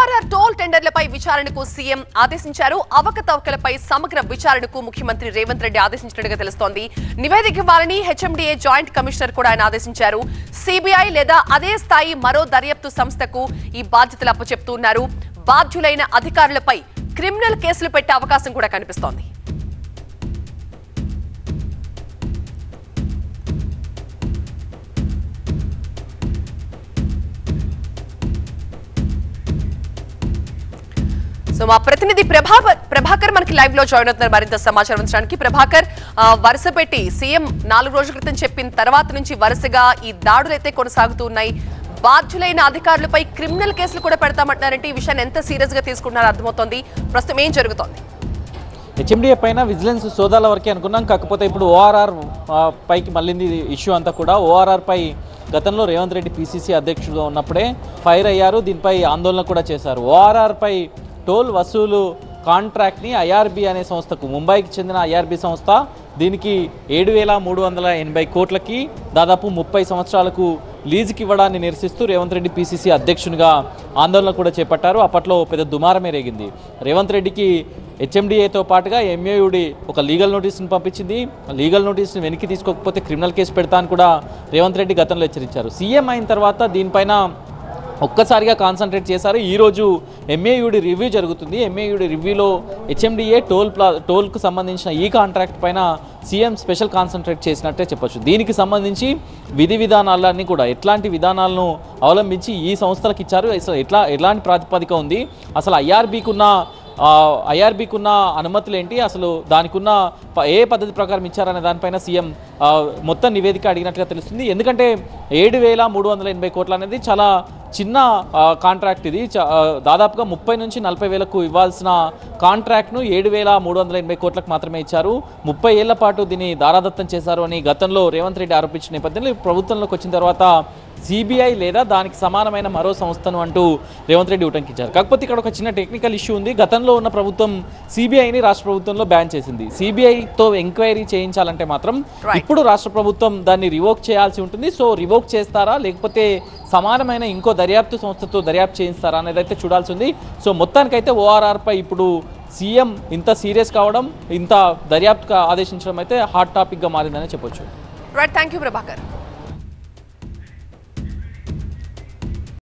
ORR toll టెండర్లపై విచారణకు CM ఆదేశించారు. అవకతవకలపై సమగ్ర విచారణకు ముఖ్యమంత్రి రేవంత్ రెడ్డి ఆదేశించినట్టుగా తెలుస్తోంది. నివేదిక ఇవ్వాలని హెచ్ఎండిఏ జాయింట్ కమిషనర్ కూడా ఆయన ఆదేశించారు. సిబిఐ లేదా అదే స్థాయి మరో దర్యాప్తు సంస్థకు ఈ బాధ్యతలు అప్పచెప్తున్నారు. బాధ్యులైన అధికారులపై క్రిమినల్ కేసులు పెట్టే అవకాశం కూడా కనిపిస్తోంది. సో మా ప్రతినిధి ప్రభాకర్ మనకి లైవ్ లో జాయిన్ అవుతున్నారు మరింత సమాచారం అందించడానికి. ప్రభాకర్, వరుస పెట్టి సీఎం 4 రోజుల క్రితం చెప్పిన తర్వాత నుంచి వరుసగా ఈ దాడులు అయితే కొనసాగుతూ ఉన్నాయి. బాధ్యులైన అధికారులపై క్రిమినల్ కేసులు కూడా పెడతామంటున్నారంటే ఈ విషయాన్ని ఎంత సీరియస్ గా తీసుకుంటున్నారో అర్థమవుతోంది. ప్రస్తుతం ఏం జరుగుతోంది? హెచ్ఎండిఏ పైన విజిలెన్స్ సోదాల వరకే అనుకున్నాం. కాకపోతే ఇప్పుడు ఓఆర్ఆర్ పైకి మళ్ళీ ఇష్యూ అంతా కూడా ఓఆర్ఆర్ పై గతంలో రేవంత్ రెడ్డి పిసిసి అధ్యక్షుడుగా ఉన్నప్పుడే ఫైర్ అయ్యారు. దీనిపై ఆందోళన కూడా చేశారు. ఓఆర్ఆర్ పై టోల్ వసూలు కాంట్రాక్ట్ని ఐఆర్బీ అనే సంస్థకు, ముంబైకి చెందిన ఐఆర్బీ సంస్థ, దీనికి 7,380 కోట్లకి దాదాపు 30 సంవత్సరాలకు లీజుకి ఇవ్వడాన్ని నిరసిస్తూ రేవంత్ రెడ్డి పిసిసి అధ్యక్షునిగా ఆందోళన కూడా చేపట్టారు. అప్పట్లో పెద్ద దుమారమే రేగింది. రేవంత్ రెడ్డికి హెచ్ఎండిఏతో పాటుగా ఎంఏయుడి ఒక లీగల్ నోటీసును పంపించింది. లీగల్ నోటీసును వెనక్కి తీసుకోకపోతే క్రిమినల్ కేసు పెడతా అని కూడా రేవంత్ రెడ్డి గతంలో హెచ్చరించారు. సీఎం అయిన తర్వాత దీనిపైన ఒక్కసారిగా కాన్సన్ట్రేట్ చేశారు. ఈరోజు ఎంఏయుడి రివ్యూ జరుగుతుంది. ఎంఏయుడి రివ్యూలో హెచ్ఎండిఏ టోల్కు సంబంధించిన ఈ కాంట్రాక్ట్ పైన సీఎం స్పెషల్ కాన్సన్ట్రేట్ చేసినట్టే చెప్పొచ్చు. దీనికి సంబంధించి విధి విధానాలన్నీ కూడా ఎట్లాంటి విధానాలను అవలంబించి ఈ సంస్థలకు ఇచ్చారు, అసలు ఎలాంటి ప్రాతిపదిక ఉంది, అసలు ఐఆర్బీకి ఉన్న అనుమతులు ఏంటి, అసలు దానికి ఉన్న ఏ పద్ధతి ప్రకారం ఇచ్చారనే దానిపైన సీఎం మొత్తం నివేదిక అడిగినట్లుగా తెలుస్తుంది. ఎందుకంటే 7,380 కోట్లు అనేది చాలా చిన్న కాంట్రాక్ట్. ఇది దాదాపుగా 30 నుంచి 40 వేలకు ఇవ్వాల్సిన కాంట్రాక్ట్ను 7,380 కోట్లకు మాత్రమే ఇచ్చారు. 30 ఏళ్ల పాటు దీన్ని దారాదత్తం చేశారు అని గతంలో రేవంత్ రెడ్డి ఆరోపించిన నేపథ్యంలో ప్రభుత్వంలోకి వచ్చిన తర్వాత సిబిఐ లేదా దానికి సమానమైన మరో సంస్థను అంటూ రేవంత్ రెడ్డి ఉటంకించారు. కాకపోతే ఇక్కడ ఒక చిన్న టెక్నికల్ ఇష్యూ ఉంది. గతంలో ఉన్న ప్రభుత్వం సిబిఐని రాష్ట్ర ప్రభుత్వంలో బ్యాన్ చేసింది. సిబిఐతో ఎంక్వైరీ చేయించాలంటే మాత్రం ఇప్పుడు రాష్ట్ర ప్రభుత్వం దాన్ని రివోక్ చేయాల్సి ఉంటుంది. సో రివోక్ చేస్తారా లేకపోతే సమానమైన ఇంకో దర్యాప్తు సంస్థతో దర్యాప్తు చేయిస్తారా అనేది అయితే చూడాల్సి ఉంది. సో మొత్తానికైతే ఓఆర్ఆర్ పై ఇప్పుడు సీఎం ఇంత సీరియస్ కావడం, ఇంత దర్యాప్తుగా ఆదేశించడం అయితే హాట్ టాపిక్గా మారిందని చెప్పొచ్చు. Right, thank you Prabhakar.